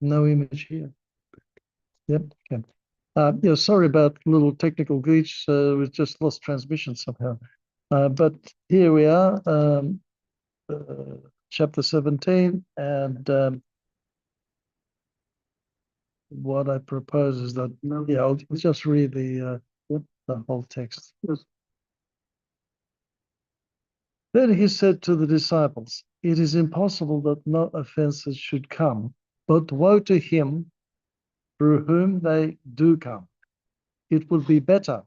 No image here. Yep. Okay. Yeah, sorry about little technical glitch. We just lost transmission somehow. But here we are, chapter 17, and what I propose is that, yeah, I'll just read the whole text. Yes. Then he said to the disciples, "It is impossible that no offenses should come, but woe to him through whom they do come. It would be better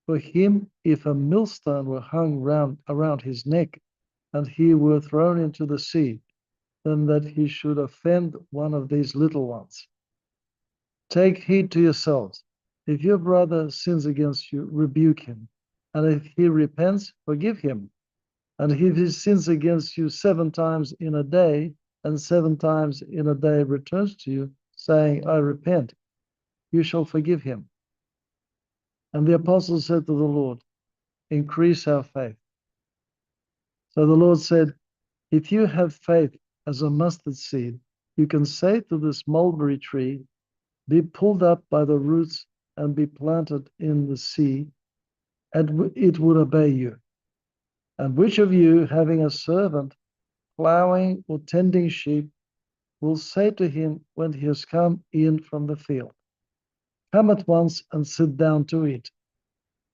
for him if a millstone were hung around his neck and he were thrown into the sea, than that he should offend one of these little ones. Take heed to yourselves. If your brother sins against you, rebuke him. And if he repents, forgive him. And if he sins against you 7 times in a day, and 7 times in a day returns to you, saying, I repent, you shall forgive him." And the apostles said to the Lord, "Increase our faith." So the Lord said, "If you have faith as a mustard seed, you can say to this mulberry tree, be pulled up by the roots and be planted in the sea, and it would obey you. And which of you, having a servant plowing or tending sheep, will say to him when he has come in from the field, come at once and sit down to eat?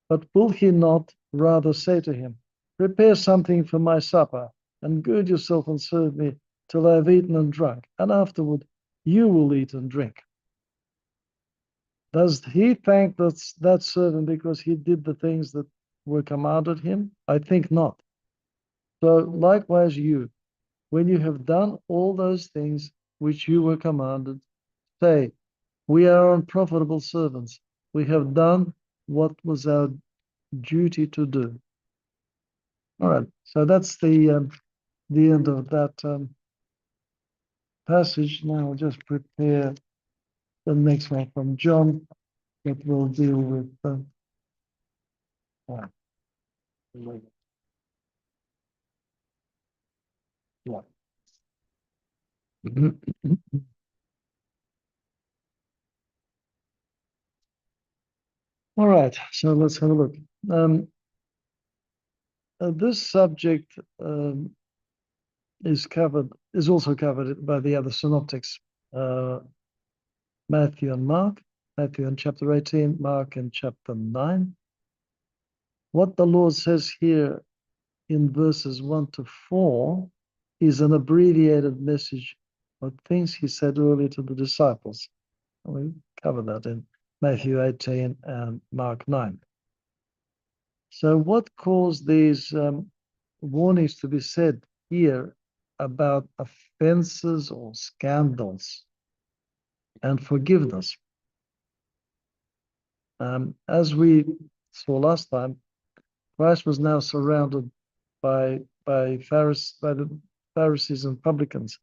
But will he not rather say to him, prepare something for my supper, and gird yourself and serve me till I have eaten and drunk, and afterward you will eat and drink? Does he thank that servant because he did the things that were commanded him? I think not. So likewise you, when you have done all those things which you were commanded, say, we are unprofitable servants. We have done what was our duty to do. All right, so that's the end of that passage. Now I'll just prepare the next one from John that will deal with yeah. All right, so let's have a look. This subject is also covered by the other synoptics, Matthew and Mark. Matthew in chapter 18, Mark in chapter 9. What the Lord says here in verses 1 to 4 is an abbreviated message of things he said earlier to the disciples. We cover that in Matthew 18 and Mark 9. So what caused these warnings to be said here about offenses or scandals and forgiveness? As we saw last time, Christ was now surrounded by the Pharisees and publicans,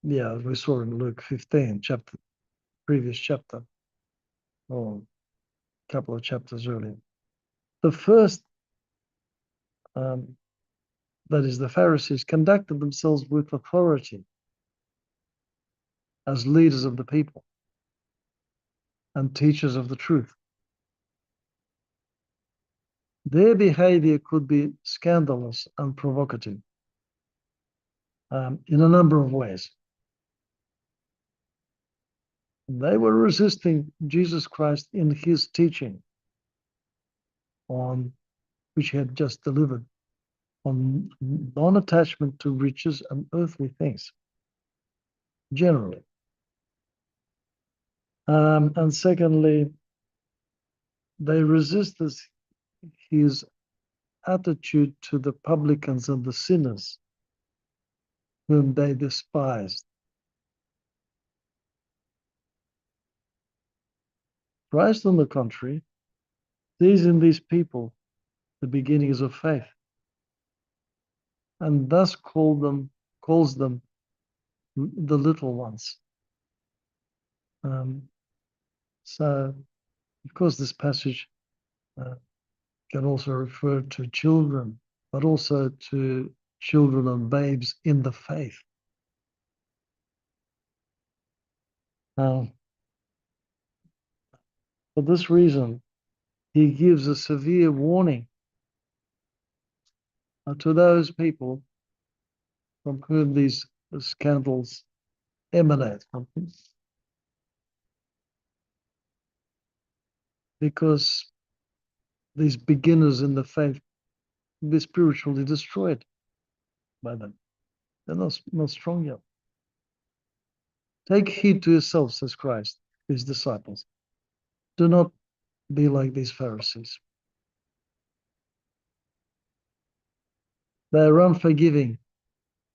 yeah, we saw in Luke 15, previous chapter, or a couple of chapters earlier. The first, that is, the Pharisees, conducted themselves with authority as leaders of the people and teachers of the truth. Their behavior could be scandalous and provocative in a number of ways. They were resisting Jesus Christ in his teaching on which he had just delivered on non-attachment to riches and earthly things, generally. And secondly, they resisted his attitude to the publicans and the sinners whom they despised. Christ, on the contrary, sees in these people the beginnings of faith, and thus calls them the little ones. So, of course, this passage can also refer to children, but also to children and babes in the faith. For this reason, he gives a severe warning to those people from whom these scandals emanate from, because these beginners in the faith be spiritually destroyed by them. They're not strong yet. Take heed to yourselves, says Christ, his disciples. Do not be like these Pharisees. They are unforgiving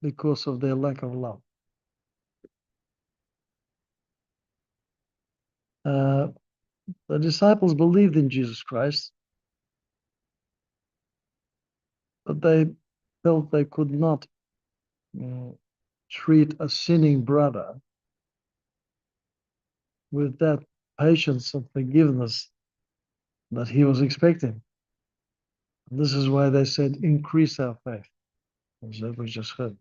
because of their lack of love. The disciples believed in Jesus Christ, but they felt they could not treat a sinning brother with that patience and forgiveness that he was expecting. And this is why they said, increase our faith, as we just heard.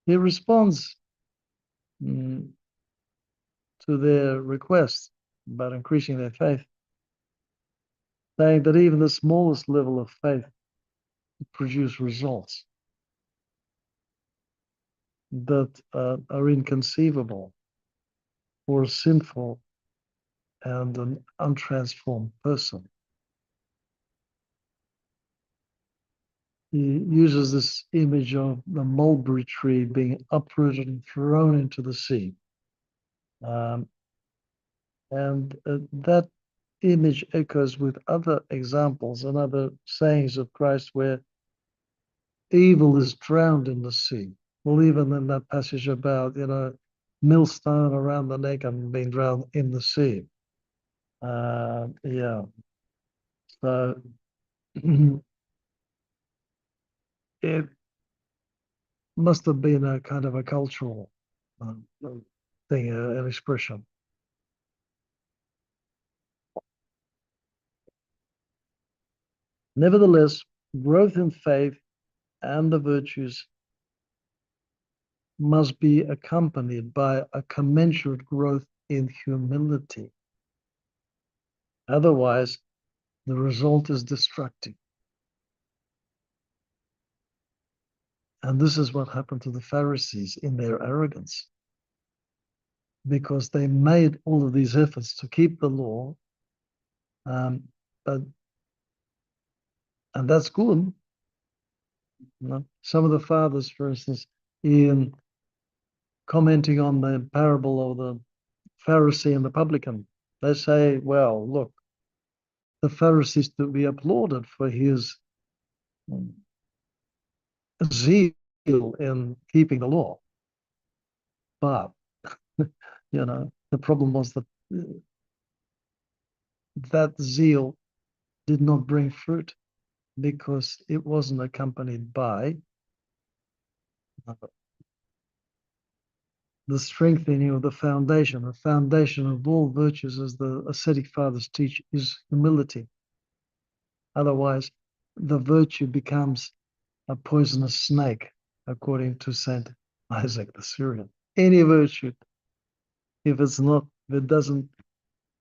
He responds to their request about increasing their faith, saying that even the smallest level of faith produce results that are inconceivable for a sinful and an untransformed person. He uses this image of the mulberry tree being uprooted and thrown into the sea. And that image echoes with other examples and other sayings of Christ where evil is drowned in the sea. Well, even in that passage about, millstone around the neck and being drowned in the sea. Yeah. So it must have been a kind of a cultural thing, an expression. Nevertheless, growth in faith and the virtues must be accompanied by a commensurate growth in humility. Otherwise, the result is destructive. And this is what happened to the Pharisees in their arrogance, because they made all of these efforts to keep the law, and that's good. Some of the fathers, for instance, in commenting on the parable of the Pharisee and the publican, they say, well, look, the Pharisee is to be applauded for his zeal in keeping the law. But, the problem was that that zeal did not bring fruit because it wasn't accompanied by the strengthening of the foundation. The foundation of all virtues, as the ascetic fathers teach, is humility. Otherwise, the virtue becomes a poisonous snake, according to Saint Isaac the Syrian. Any virtue, if it doesn't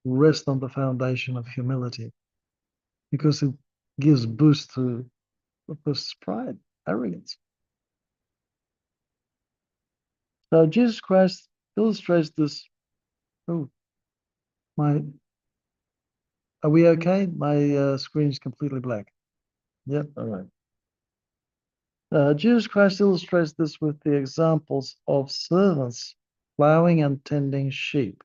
rest on the foundation of humility, because it gives boost to a person's pride, arrogance. So Jesus Christ illustrates this. Oh, are we okay? My screen is completely black. Yep, all right. Jesus Christ illustrates this with the examples of servants plowing and tending sheep.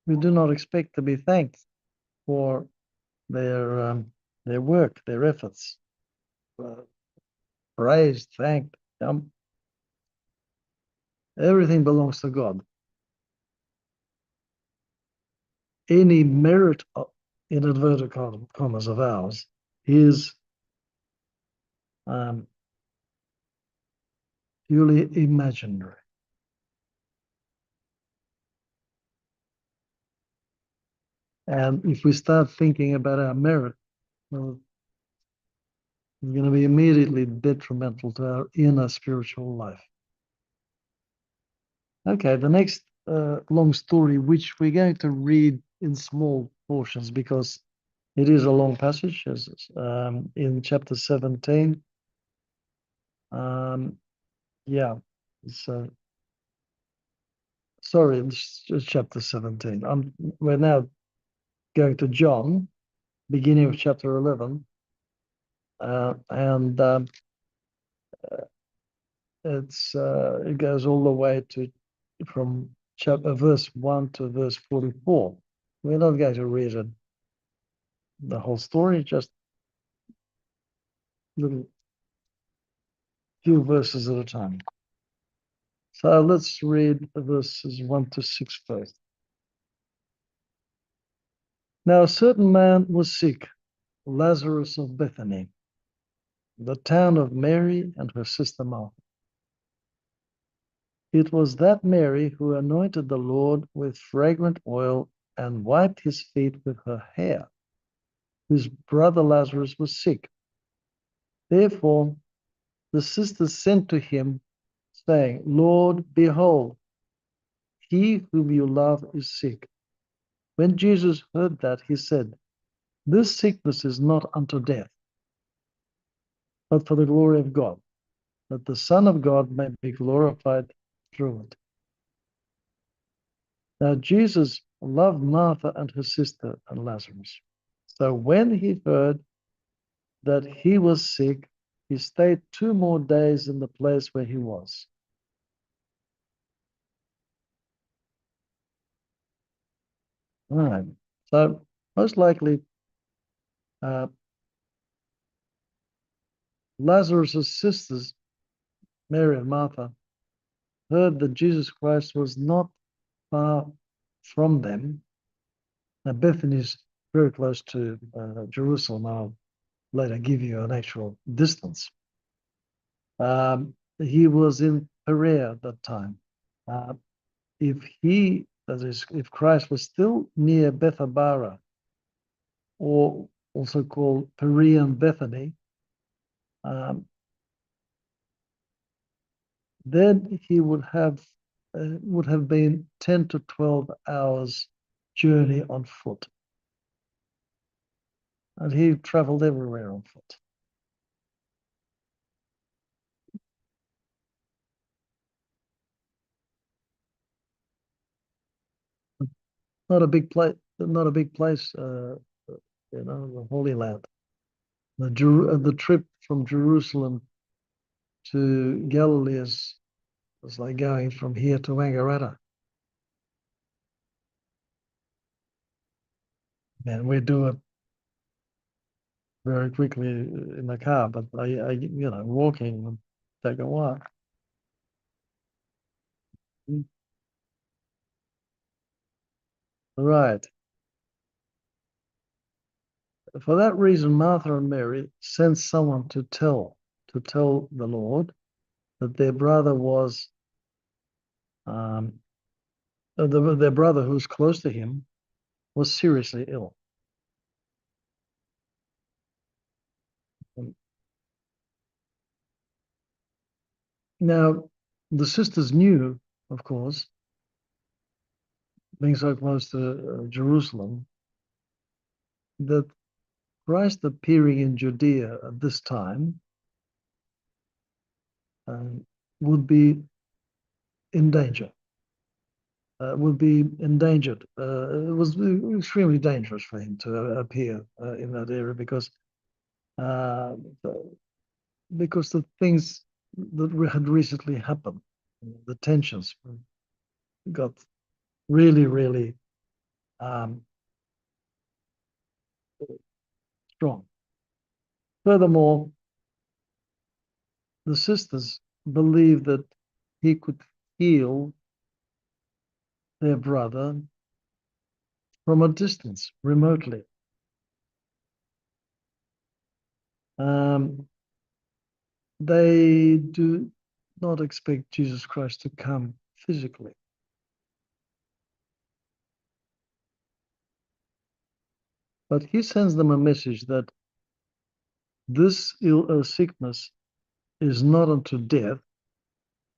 We do not expect to be thanked for their work, their efforts, praised, thanked. Everything belongs to God. Any merit, in inverted commas, of ours is purely imaginary. And if we start thinking about our merit, well, It's going to be immediately detrimental to our inner spiritual life. Okay, the next long story, which we're going to read in small portions because it is a long passage, in chapter 17. Yeah, so sorry, it's chapter 17. We're now going to John, beginning of chapter 11, and it goes all the way to from chapter verse 1 to verse 44. We're not going to read it, the whole story, just little few verses at a time. So let's read verses 1 to 6 first. Now a certain man was sick, Lazarus of Bethany, the town of Mary and her sister Martha. It was that Mary who anointed the Lord with fragrant oil and wiped his feet with her hair, whose brother Lazarus was sick. Therefore, the sisters sent to him, saying, Lord, behold, he whom you love is sick. When Jesus heard that, he said, This sickness is not unto death, but for the glory of God, that the Son of God may be glorified through it. Now Jesus loved Martha and her sister and Lazarus. So when he heard that he was sick, he stayed 2 more days in the place where he was. All right. So most likely, Lazarus' sisters, Mary and Martha, heard that Jesus Christ was not far from them. Now, Bethany is very close to Jerusalem. I'll later give you an actual distance. He was in Perea at that time. Uh, that is, if Christ was still near Bethabara, or also called Perean Bethany, then he would have been 10 to 12 hours journey on foot. And he traveled everywhere on foot. Not a big place, the Holy Land. The trip from Jerusalem to Galilee was like going from here to Wangaratta. And we do it very quickly in the car, but walking would take a while. Right. For that reason, Martha and Mary sent someone to tell the Lord that their brother was their brother who was close to him was seriously ill. Now, the sisters knew, of course, being so close to Jerusalem, that Christ appearing in Judea at this time would be in danger. Would be endangered. It was extremely dangerous for him to appear in that area because the things that had recently happened, the tensions got really, really strong. Furthermore, the sisters believed that he could heal their brother from a distance, remotely. They do not expect Jesus Christ to come physically. But he sends them a message that this sickness is not unto death,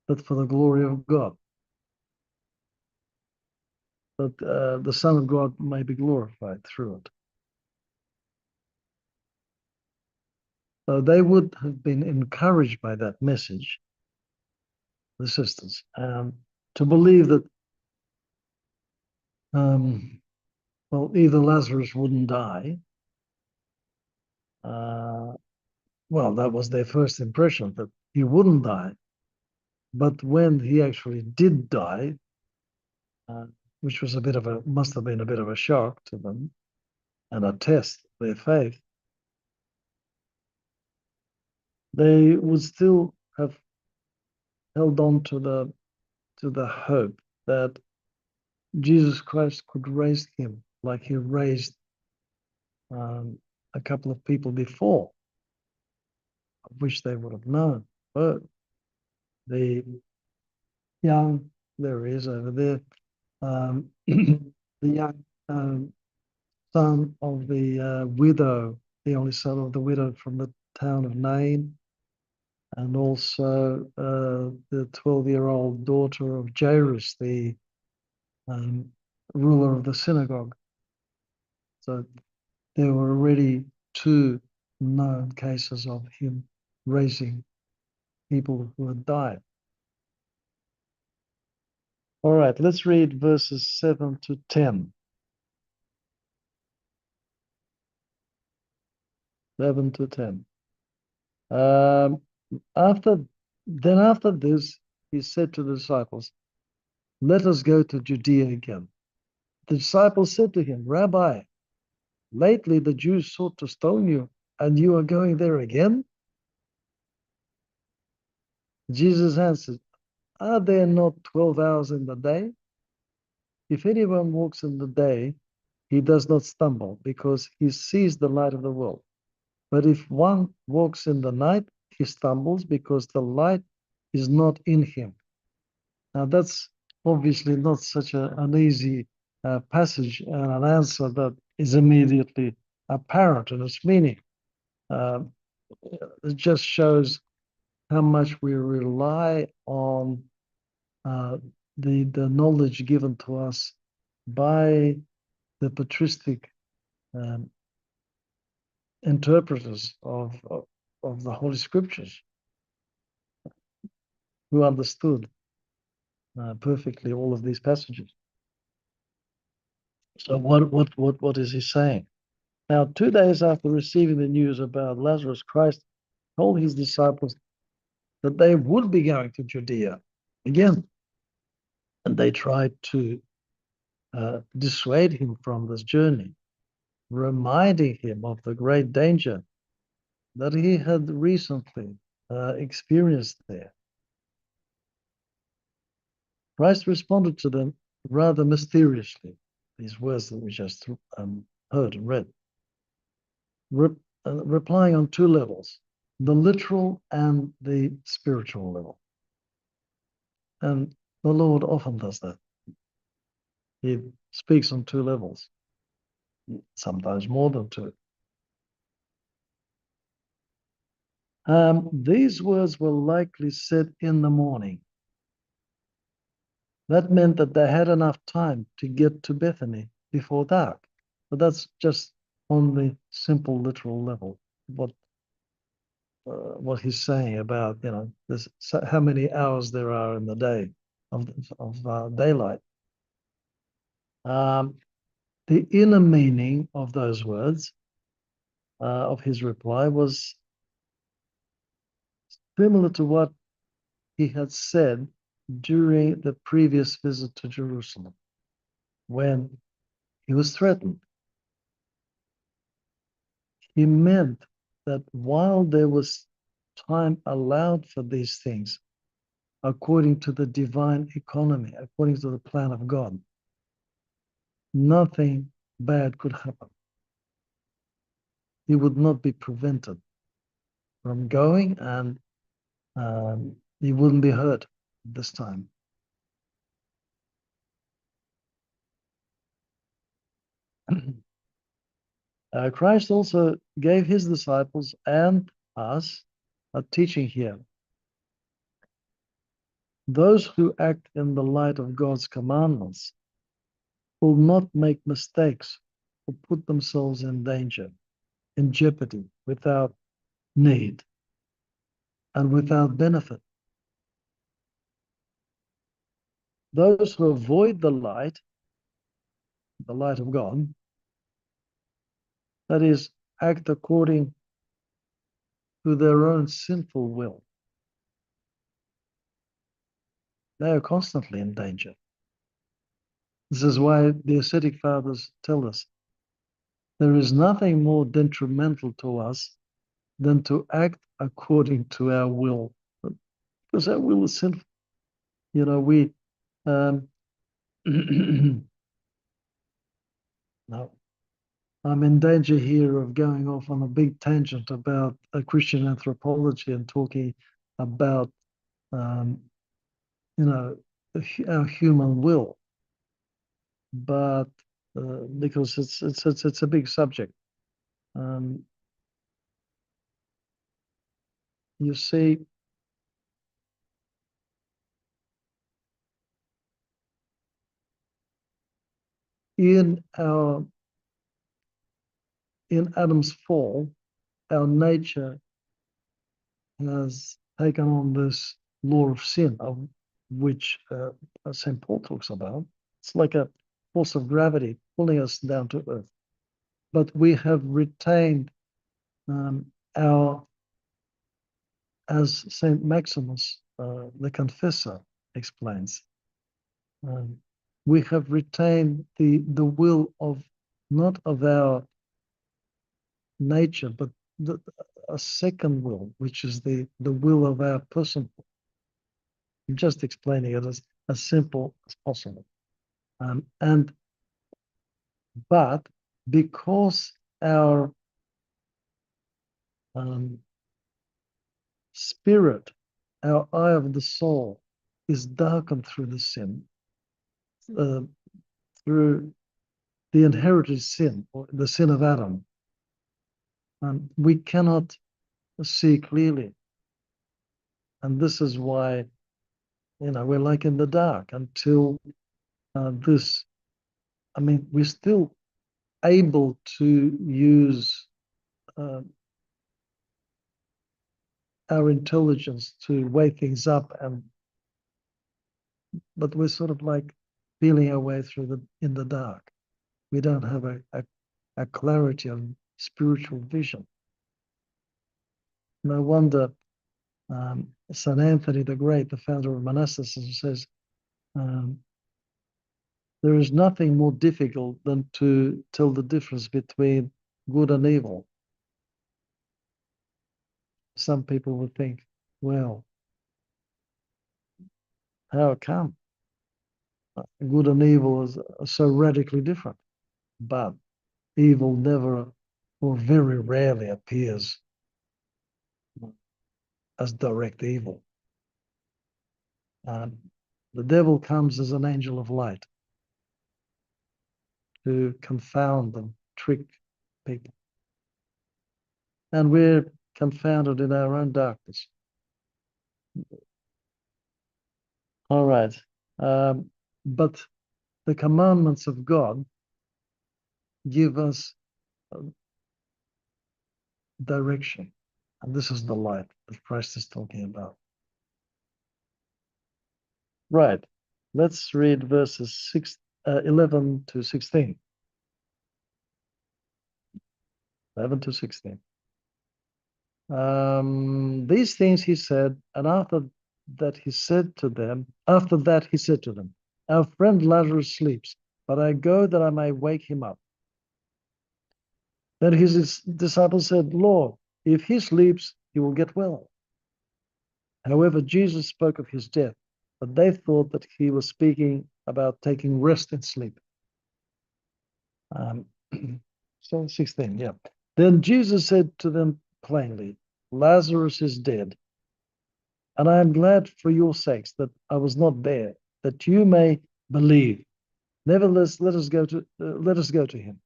but for the glory of God, that the Son of God may be glorified through it. So they would have been encouraged by that message, the sisters, to believe that, well, either Lazarus wouldn't die. Well, that was their first impression, that he wouldn't die. But when he actually did die, which was must have been a bit of a shock to them and a test of their faith, they would still have held on to the hope that Jesus Christ could raise him like he raised a couple of people before, of which they would have known. But the young, there he is over there, the young son of the widow, the only son of the widow from the town of Nain, and also the 12-year-old daughter of Jairus, the ruler of the synagogue. So there were already two known cases of him raising people who had died. All right, let's read verses 7 to 10. 7 to 10. After this, he said to the disciples, "Let us go to Judea again." The disciples said to him, "Rabbi, lately the Jews sought to stone you, and you are going there again?" Jesus answered, "Are there not 12 hours in the day? If anyone walks in the day, he does not stumble, because he sees the light of the world. But if one walks in the night, he stumbles, because the light is not in him." Now, that's obviously not such an easy passage and an answer that is immediately apparent in its meaning. It just shows how much we rely on the knowledge given to us by the patristic interpreters of the Holy Scriptures, who understood perfectly all of these passages. So what is he saying? Now, 2 days after receiving the news about Lazarus, Christ told his disciples that they would be going to Judea again. And they tried to dissuade him from this journey, reminding him of the great danger that he had recently experienced there. Christ responded to them rather mysteriously, these words that we just heard and read, replying on two levels, the literal and the spiritual level. And the Lord often does that. He speaks on two levels, sometimes more than two. These words were likely said in the morning. That meant that they had enough time to get to Bethany before dark. But that's just on the simple literal level, what he's saying about, this, how many hours there are in the day of daylight. The inner meaning of those words, of his reply, was similar to what he had said during the previous visit to Jerusalem, when he was threatened. He meant that while there was time allowed for these things, according to the divine economy, according to the plan of God, nothing bad could happen. He would not be prevented from going, and he wouldn't be hurt this time. Christ also gave his disciples and us a teaching here. Those who act in the light of God's commandments will not make mistakes or put themselves in danger, in jeopardy, without need and without benefit. Those who avoid the light of God, that is, act according to their own sinful will, they are constantly in danger. This is why the ascetic fathers tell us there is nothing more detrimental to us than to act according to our will, because our will is sinful. You know, we no, I'm in danger here of going off on a big tangent about Christian anthropology and talking about, you know, our human will, but because it's a big subject. You see, in Adam's fall, our nature has taken on this law of sin, of which St. Paul talks about. It's like a force of gravity pulling us down to earth. But we have retained as St. Maximus, the Confessor, explains, we have retained the will of, not of our nature, but a second will, which is the will of our person. I'm just explaining it as simple as possible. But because our spirit, our eye of the soul, is darkened through the sin, through the inherited sin, or the sin of Adam, we cannot see clearly. And this is why, we're like in the dark until we're still able to use our intelligence to weigh things up, but we're sort of like feeling our way through in the dark. We don't have a clarity of spiritual vision. No wonder St. Anthony the Great, the founder of monasticism, says there is nothing more difficult than to tell the difference between good and evil. Some people would think, well, how come? Good and evil are so radically different. But evil never, or very rarely, appears as direct evil. The devil comes as an angel of light to confound and trick people. And we're confounded in our own darkness. All right. But the commandments of God give us direction. And this is the light that Christ is talking about. Right. Let's read verses 11 to 16. 11 to 16. These things he said, and after that he said to them, our friend Lazarus sleeps, but I go that I may wake him up. Then his disciples said, Lord, if he sleeps, he will get well. However, Jesus spoke of his death, but they thought that he was speaking about taking rest in sleep. So 16, yeah. Then Jesus said to them plainly, Lazarus is dead, and I am glad for your sakes that I was not there, that you may believe. Nevertheless, let us go to him.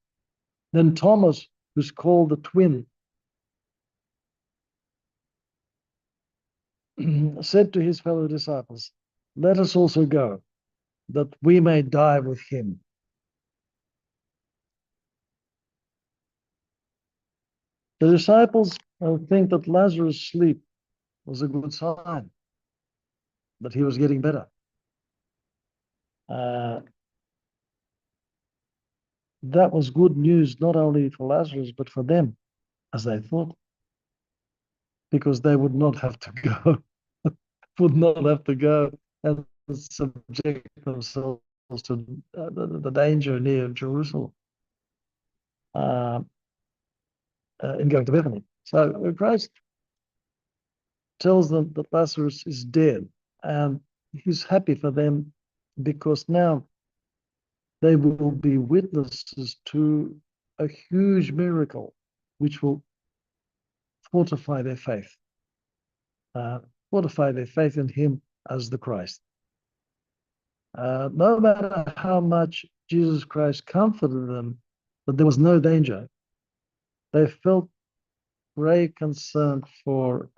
Then Thomas, who's called the twin, said to his fellow disciples, "Let us also go, that we may die with him." The disciples think that Lazarus' sleep was a good sign, that he was getting better. That was good news, not only for Lazarus, but for them, as they thought, because they would not have to go, and subject themselves to the danger near Jerusalem in going to Bethany. So Christ tells them that Lazarus is dead, and he's happy for them because now they will be witnesses to a huge miracle which will fortify their faith, in him as the Christ. No matter how much Jesus Christ comforted them that there was no danger, they felt great concern for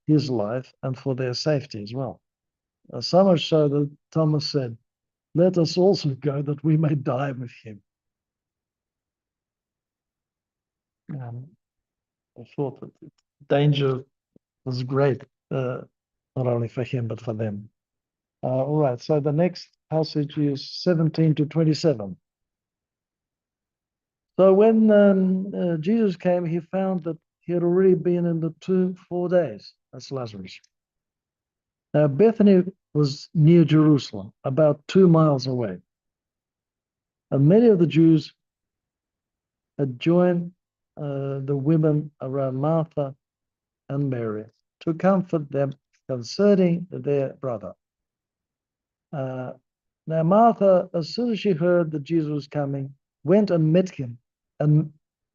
his life and for their safety as well. So much so that Thomas said, "Let us also go that we may die with him." I thought that the danger was great, not only for him, but for them. All right, so the next passage is 17 to 27. So when Jesus came, he found that he had already been in the tomb 4 days. That's Lazarus. Now, Bethany was near Jerusalem, about 2 miles away. And many of the Jews had joined the women around Martha and Mary to comfort them concerning their brother. Now, Martha, as soon as she heard that Jesus was coming, went and met him,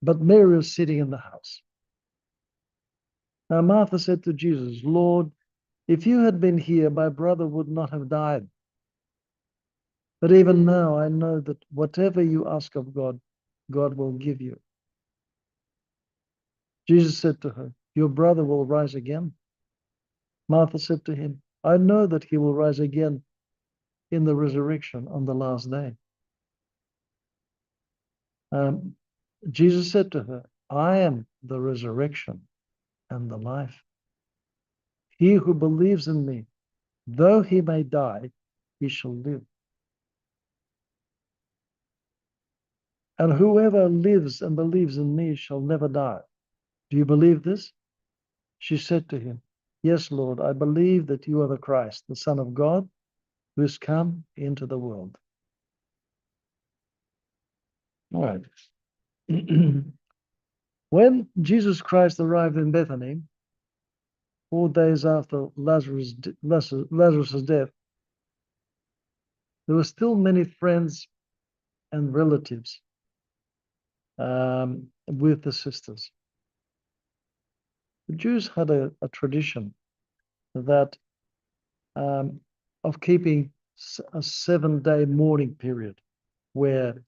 but Mary was sitting in the house. Now, Martha said to Jesus, "Lord, if you had been here, my brother would not have died. But even now, I know that whatever you ask of God, God will give you." Jesus said to her, "Your brother will rise again." Martha said to him, "I know that he will rise again in the resurrection on the last day." Jesus said to her, "I am the resurrection and the life. He who believes in me, though he may die, he shall live. And whoever lives and believes in me shall never die. Do you believe this?" She said to him, "Yes, Lord, I believe that you are the Christ, the Son of God, who has come into the world." All right. When Jesus Christ arrived in Bethany, 4 days after Lazarus' death, there were still many friends and relatives with the sisters. The Jews had a tradition that of keeping a 7-day mourning period where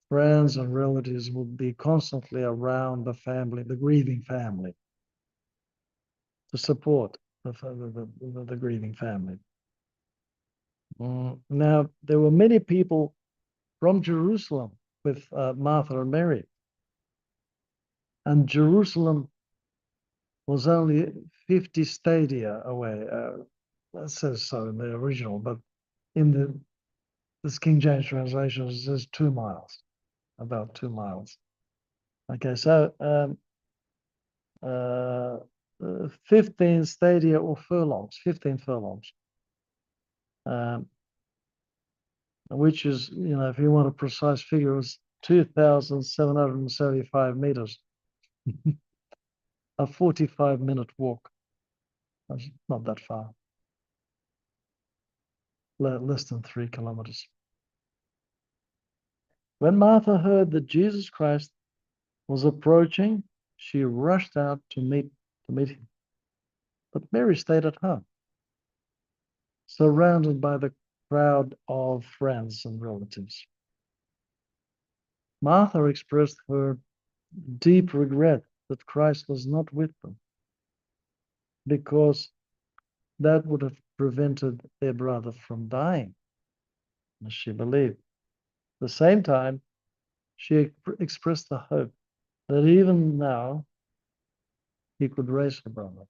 friends and relatives would be constantly around the family, the grieving family, to support the grieving family. Now, there were many people from Jerusalem with Martha and Mary. And Jerusalem was only 50 stadia away. That says so in the original, but in this King James translation, it says 2 miles, about 2 miles. Okay, so 15 stadia or furlongs, 15 furlongs, which is, if you want a precise figure, is 2,775 meters. A 45-minute walk. That's not that far. Less than 3 kilometers. When Martha heard that Jesus Christ was approaching, she rushed out to meet him. But Mary stayed at home, surrounded by the crowd of friends and relatives. Martha expressed her deep regret that Christ was not with them, because that would have prevented their brother from dying, as she believed. At the same time, she expressed the hope that even now he could raise her brother.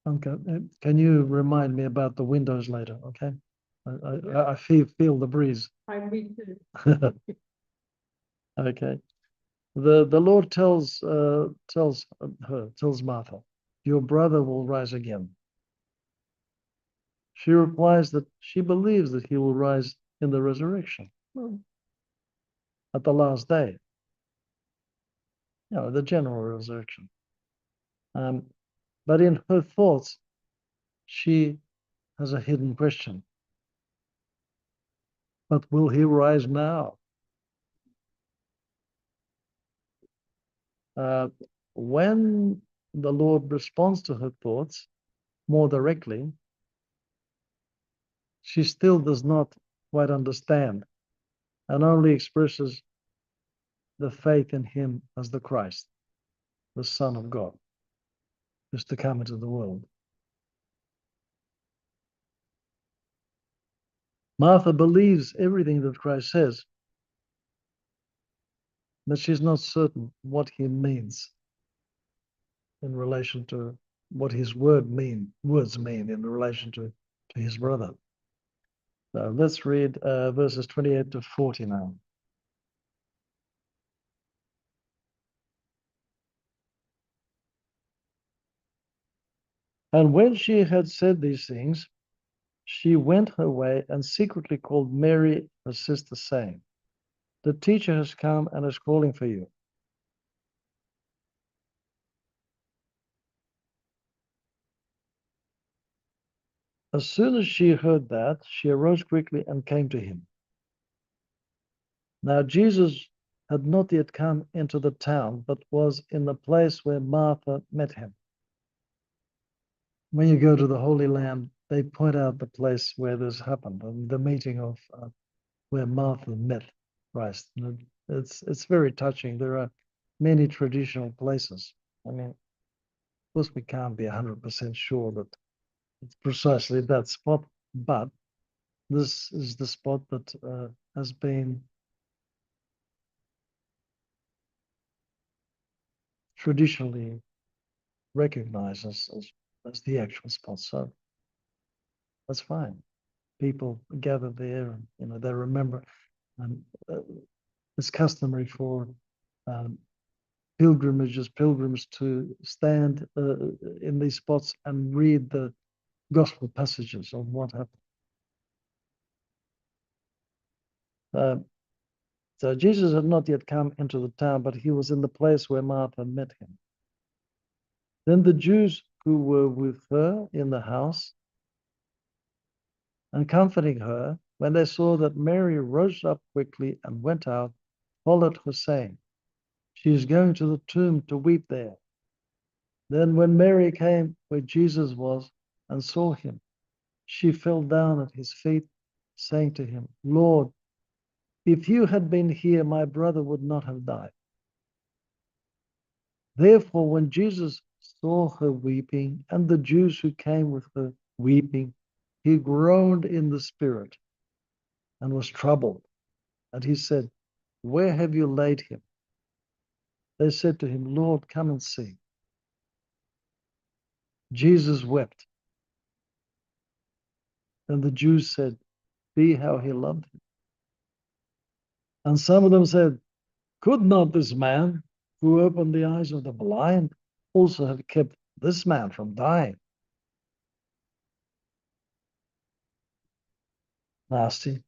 Okay. Can you remind me about the windows later? Okay. I feel the breeze. Me too. Okay. The Lord tells Martha, your brother will rise again. She replies that she believes that he will rise in the resurrection at the last day. The general resurrection. But in her thoughts, she has a hidden question. But will he rise now? When the Lord responds to her thoughts more directly, she still does not quite understand and only expresses the faith in him as the Christ, the Son of God, who's to come into the world. Martha believes everything that Christ says, but she's not certain what he means in relation to what his words mean in relation to his brother. So let's read verses 28 to 40 now. And when she had said these things, she went her way and secretly called Mary, her sister, saying, the teacher has come and is calling for you. As soon as she heard that, she arose quickly and came to him. Now Jesus had not yet come into the town, but was in the place where Martha met him. When you go to the Holy Land, they point out the place where this happened, and the meeting of where Martha met Christ. And it's very touching. There are many traditional places. I mean, of course, we can't be 100% sure that it's precisely that spot, but this is the spot that has been traditionally recognized as the actual spot. So that's fine. People gather there, and they remember. And it's customary for pilgrims to stand in these spots and read the gospel passages of what happened. So Jesus had not yet come into the town, but he was in the place where Martha met him. Then the Jews who were with her in the house and comforting her, when they saw that Mary rose up quickly and went out, followed her, saying, she is going to the tomb to weep there. Then when Mary came where Jesus was and saw him, she fell down at his feet, saying to him, Lord, if you had been here, my brother would not have died. Therefore, when Jesus saw her weeping, and the Jews who came with her weeping, he groaned in the spirit and was troubled. And he said, where have you laid him? They said to him, Lord, come and see. Jesus wept. And the Jews said, see how he loved him. And some of them said, could not this man who opened the eyes of the blind also have kept this man from dying? Nasty.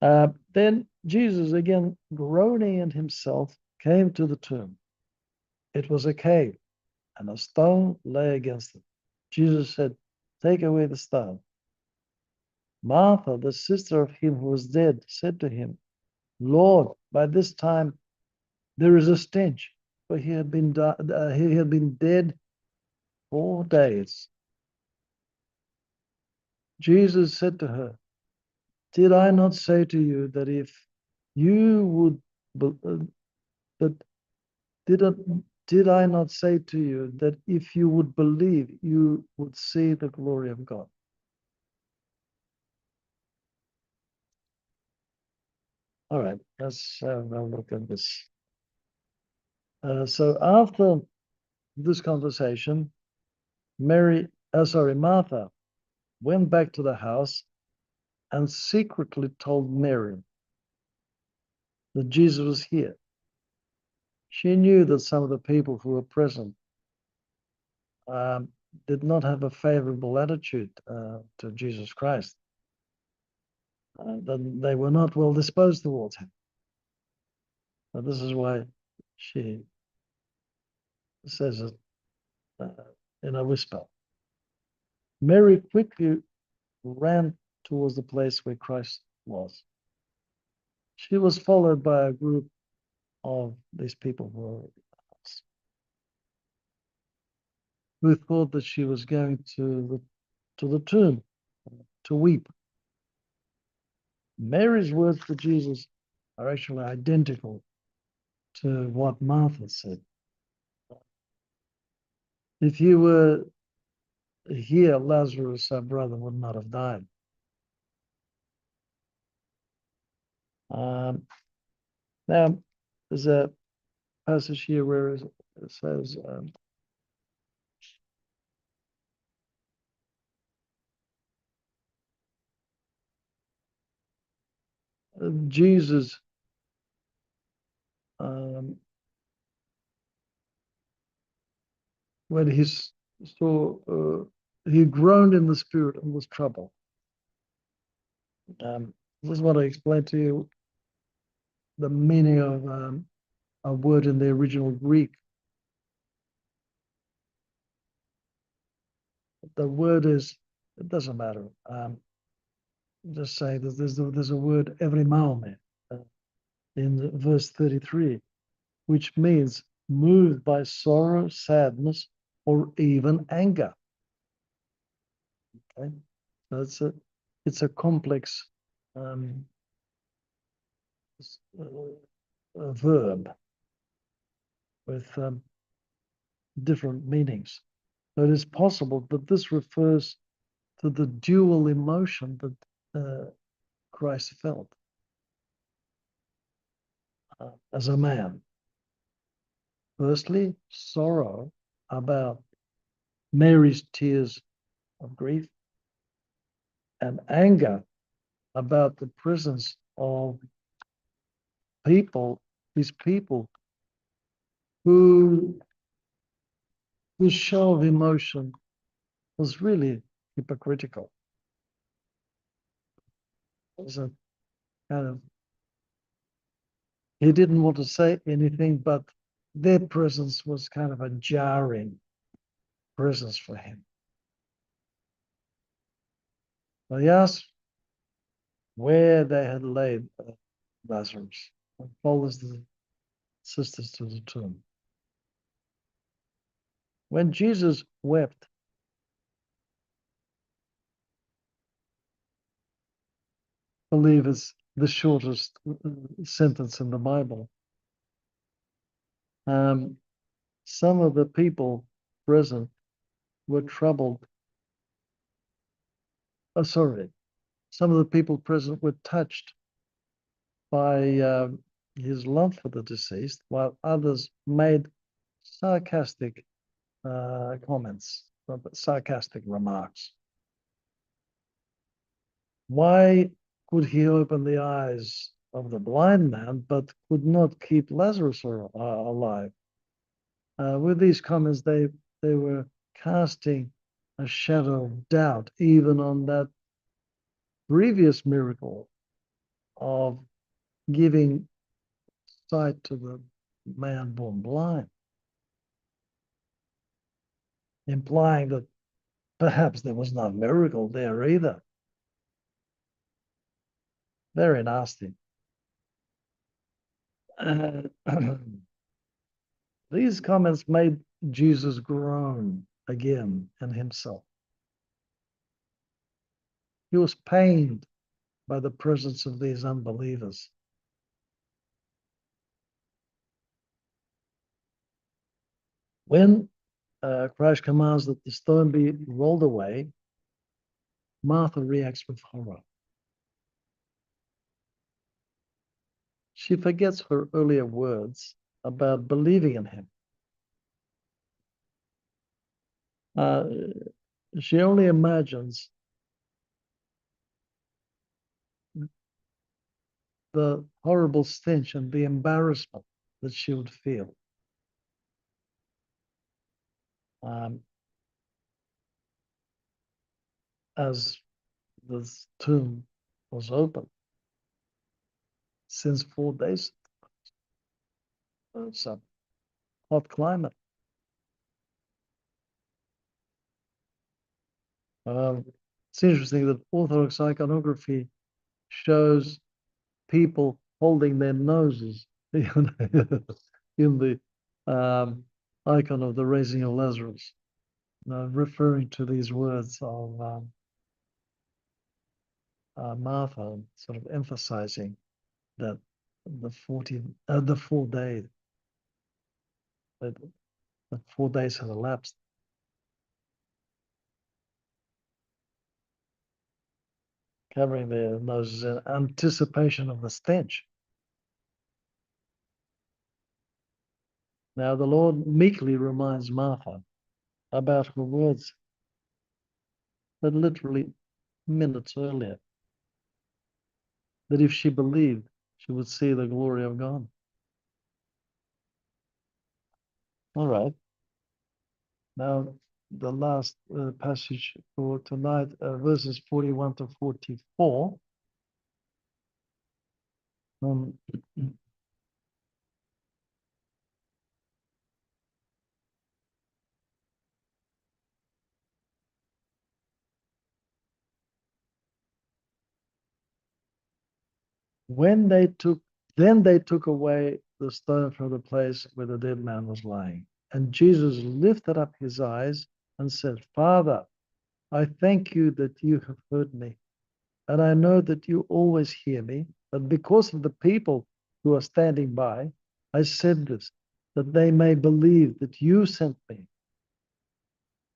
Then Jesus, again groaning in himself, came to the tomb. It was a cave, and a stone lay against it. Jesus said, take away the stone. Martha, the sister of him who was dead, said to him, Lord, by this time there is a stench, for he had been dead 4 days. Jesus said to her, Did I not say to you that if you would, that did I, did I not say to you that if you would believe, you would see the glory of God? All right, let's have a look at this. So after this conversation, Martha went back to the house and secretly told Mary that Jesus was here. She knew that some of the people who were present did not have a favorable attitude to Jesus Christ. That they were not well disposed towards him. But this is why she says it in a whisper. Mary quickly ran towards the place where Christ was. She was followed by a group of these people who thought that she was going to the tomb to weep. Mary's words to Jesus are actually identical to what Martha said. If you were here, Lazarus, our brother, would not have died. Now, there's a passage here where it says, Jesus when he saw, he groaned in the spirit and was troubled. This is what I explained to you, the meaning of a word in the original Greek. The word is, it doesn't matter. Just say that there's a word evrymaume in verse 33, which means moved by sorrow, sadness, or even anger. Okay, so it's a complex verb with different meanings. So it is possible that this refers to the dual emotion that Christ felt as a man. Firstly, sorrow about Mary's tears of grief, and anger about the presence of these people whose show of emotion was really hypocritical. It was a kind of, he didn't want to say anything, but their presence was kind of a jarring presence for him. So he asked where they had laid Lazarus and follows the sisters to the tomb. When Jesus wept, I believe is the shortest sentence in the Bible. Some of the people present were troubled. Oh, sorry. Some of the people present were touched by his love for the deceased, while others made sarcastic comments, sarcastic remarks. Why could he open the eyes of the blind man, but could not keep Lazarus alive? With these comments, they were casting a shadow of doubt even on that previous miracle of giving sight to the man born blind, implying that perhaps there was no miracle there either. Very nasty. These comments made Jesus groan again in himself. He was pained by the presence of these unbelievers. When Christ commands that the stone be rolled away, Martha reacts with horror. She forgets her earlier words about believing in him. She only imagines the horrible stench and the embarrassment that she would feel. As the tomb was open since 4 days. It's a hot climate. It's interesting that Orthodox iconography shows people holding their noses in the icon of the raising of Lazarus, referring to these words of Martha, sort of emphasizing that the 4 days, that 4 days have elapsed. Covering their noses in anticipation of the stench. Now the Lord meekly reminds Martha about her words that literally minutes earlier, that if she believed, she would see the glory of God. All right. Now, the last passage for tonight, verses 41 to 44. Then they took away the stone from the place where the dead man was lying. And Jesus lifted up his eyes and said, Father, I thank you that you have heard me. And I know that you always hear me. But because of the people who are standing by, I said this, that they may believe that you sent me.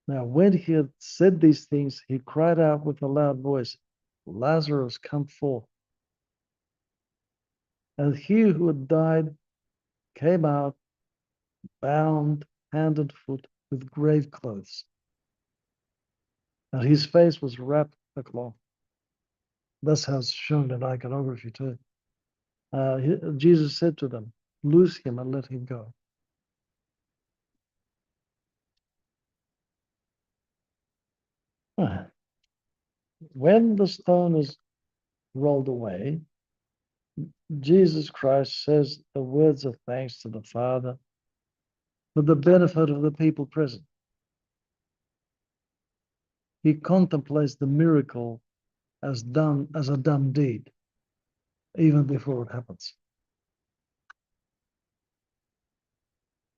Now, when he had said these things, he cried out with a loud voice, Lazarus, come forth. And he who had died came out, bound hand and foot with grave clothes. And his face was wrapped in a cloth. That's how it's shown in iconography too. Jesus said to them, loose him and let him go. When the stone is rolled away, Jesus Christ says the words of thanks to the Father for the benefit of the people present. He contemplates the miracle as a done deed, even before it happens.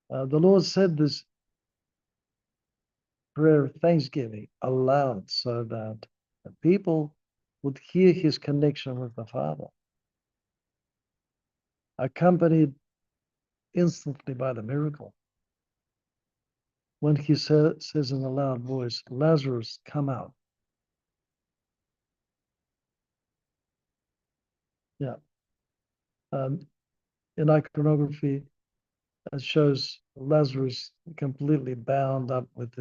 The Lord said this prayer of thanksgiving aloud so that the people would hear his connection with the Father, accompanied instantly by the miracle. When he says in a loud voice, Lazarus, come out. Yeah. In iconography, it shows Lazarus completely bound up with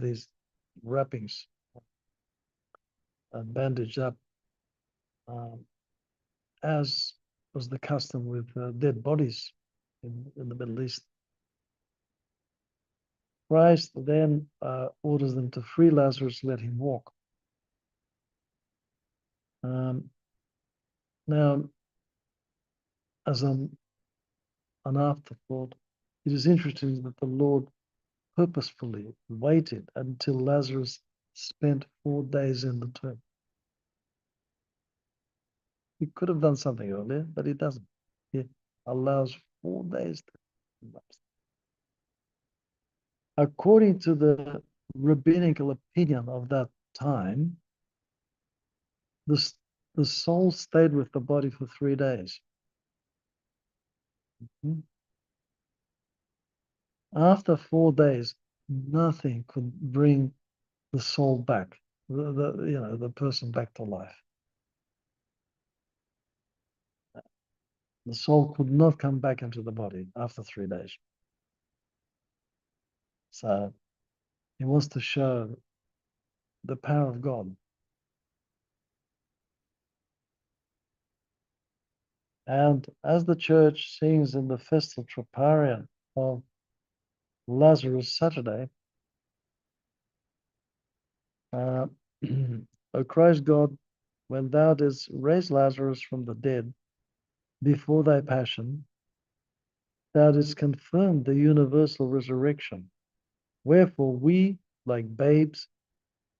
these wrappings and bandaged up, as was the custom with dead bodies in the Middle East. Christ then orders them to free Lazarus, let him walk. Now, as an afterthought, it is interesting that the Lord purposefully waited until Lazarus spent 4 days in the tomb. He could have done something earlier, but he doesn't. He allows 4 days to elapse. According to the rabbinical opinion of that time, the the soul stayed with the body for 3 days. After 4 days, nothing could bring the soul back, the person back to life. The soul could not come back into the body after 3 days. So he wants to show the power of God. And as the church sings in the festal troparion of Lazarus Saturday, O Christ God, when thou didst raise Lazarus from the dead before thy passion, thou didst confirm the universal resurrection. Wherefore we, like babes,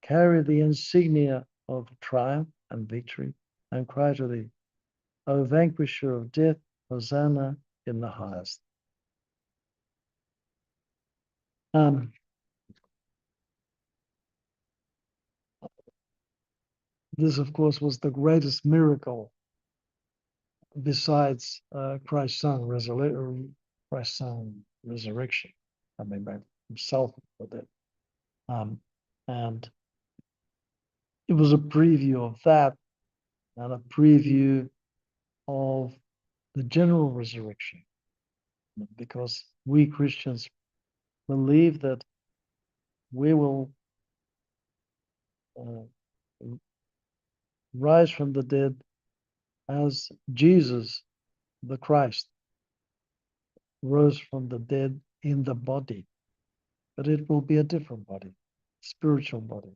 carry the insignia of triumph and victory, and cry to thee, O vanquisher of death, Hosanna in the highest. This, of course, was the greatest miracle besides Christ's Son resurrection, coming back himself with it. And it was a preview of that and a preview of the general resurrection, because we Christians believe that we will rise from the dead as Jesus, the Christ, rose from the dead in the body, but it will be a different body, spiritual body.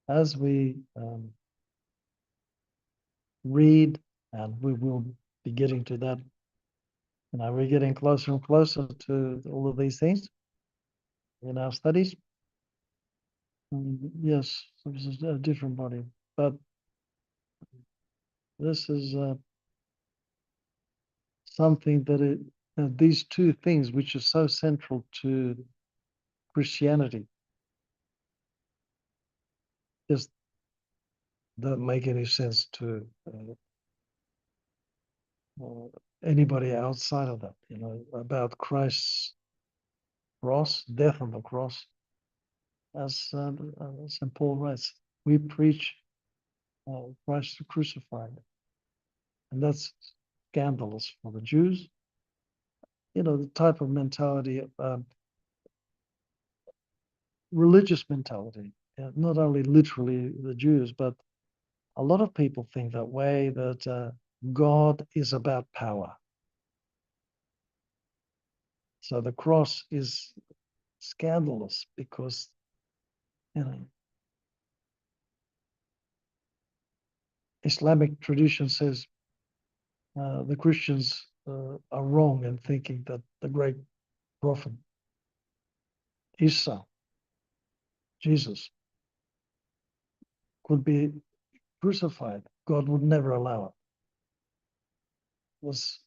As we read, and we will be getting to that, we're getting closer and closer to all of these things in our studies. Yes, this is a different body, but this is something that these two things, which are so central to Christianity, just don't make any sense to anybody outside of that. About Christ's cross, death on the cross, as St. Paul writes, we preach Christ crucified, and that's scandalous for the Jews. The type of mentality, religious mentality, not only literally the Jews, but a lot of people think that way, that God is about power. So the cross is scandalous because, Islamic tradition says the Christians are wrong in thinking that the great prophet Isa, Jesus, could be crucified. God would never allow it. It was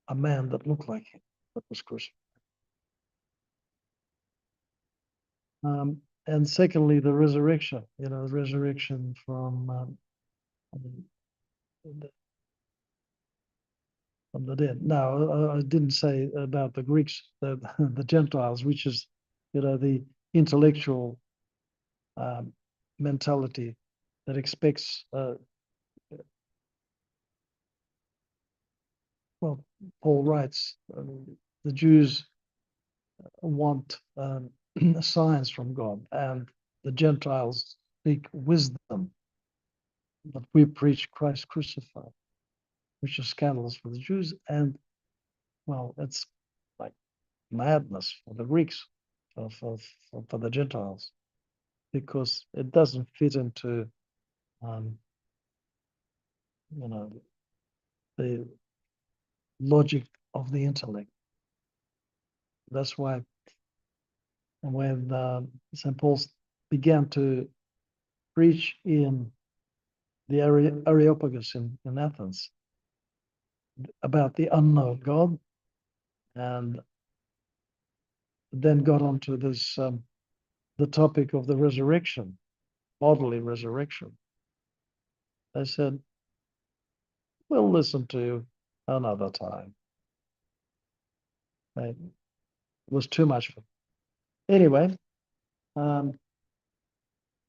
a man that looked like him that was crucified. And secondly, the resurrection, the resurrection from the dead. Now, I didn't say about the Greeks, the Gentiles, which is, the intellectual mentality that expects, Paul writes, the Jews want signs from God, and the Gentiles seek wisdom. But we preach Christ crucified, which is scandalous for the Jews, and it's like madness for the Greeks, for the Gentiles, because it doesn't fit into the logic of the intellect. That's why when St. Paul began to preach in the Areopagus in Athens about the unknown God, and then got onto this the topic of the resurrection, bodily resurrection. They said, we'll listen to you another time. It was too much for me. Anyway,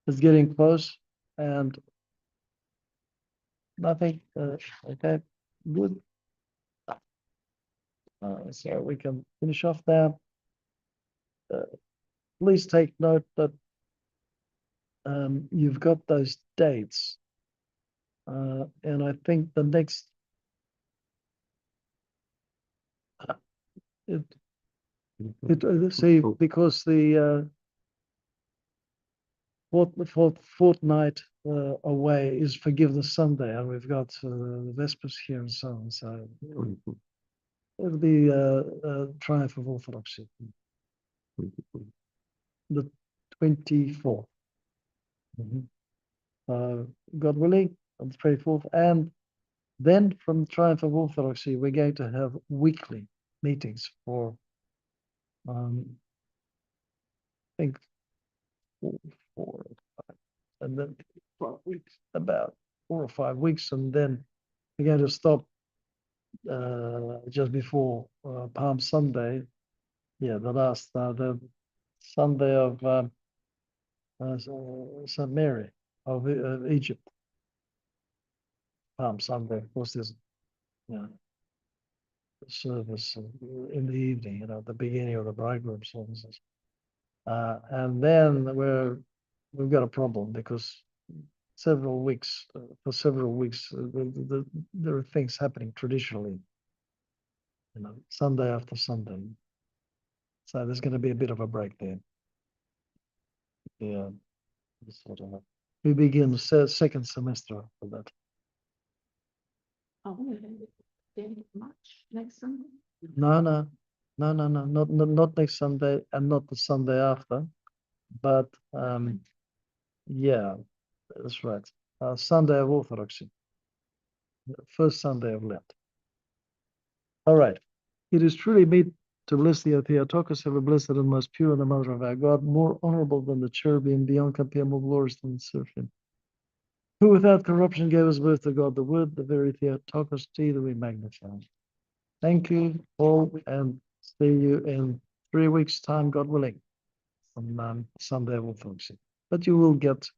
it's getting close and nothing, okay, good. So we can finish off there. Please take note that you've got those dates. And I think the next see, because the fortnight away is Forgiveness Sunday, and we've got the Vespers here and so on. So it'll be Triumph of Orthodoxy, the 24th. God willing, on the 24th, and then from Triumph of Orthodoxy, we're going to have weekly meetings for, I think, four, and then 12 weeks, about 4 or 5 weeks, and then we're going to stop just before Palm Sunday. Yeah, the Sunday of St. Mary of Egypt. Palm Sunday, of course, there's service in the evening, the beginning of the bridegroom services. And then we've got a problem because for several weeks, there are things happening traditionally, Sunday after Sunday. So there's going to be a bit of a break there. Yeah, we begin the second semester for that. Oh, March next Sunday? No, not next Sunday and not the Sunday after, but yeah, that's right. Sunday of Orthodoxy, first Sunday of Lent. All right. It is truly meet to bless thee, O Theotokos, ever blessed and most pure, and the Mother of our God, more honorable than the cherubim, beyond compare, more glorious than the seraphim, who without corruption gave us birth to God, the Word, the very Theotokos, to that we magnify. Thank you all, and see you in 3 weeks' time, God willing, on Sunday of Orthodoxy. But you will get